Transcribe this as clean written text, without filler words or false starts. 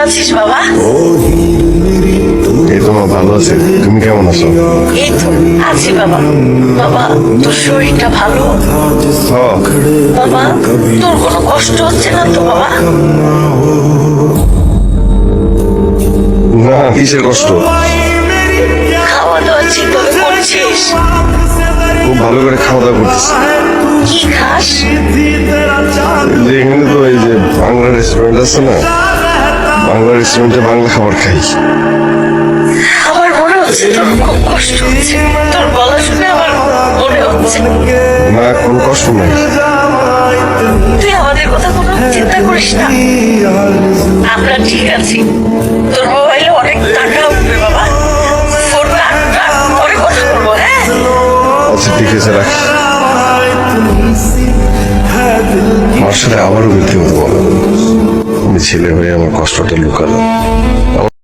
আছিস বাবা? এই তো মা, ভালো আছে। তুমি কেমন আছো? এই তো আছি বাবা। বাবা, তোর শরীরটা ভালো? হ্যাঁ। বাবা, তোর কোনো কষ্ট হচ্ছে না তো বাবা? না, কিসের কষ্ট? খাওয়া দাওয়া ঠিকভাবে করছিস? খুব ভালো করে খাওয়া দাওয়া করতেছি। কি খাস? যে এখানে তো এই যে বাংলা রেস্টুরেন্ট আছে না, বাংলা রেস্টুরেন্টে বাংলা খাবার খাই। আমার মনে হচ্ছে তোর খুব কষ্ট হচ্ছে। তোর গলা শুনে আমার মনে হচ্ছে। না, কোনো কষ্ট নাই। তুই আমাদের কথা কোনো চিন্তা করিস না, আমরা ঠিক আছি। তোর মোবাইলে অনেক টাকা উঠবে বাবা। ফোন রাখ, পরে কথা বলবো। হ্যাঁ, আচ্ছা ঠিক আছে, রাখি। মার সাথে আবারও মিথ্যে কথা বলো। আমি ছেলে হয়ে আমার কষ্টটা লুকালো।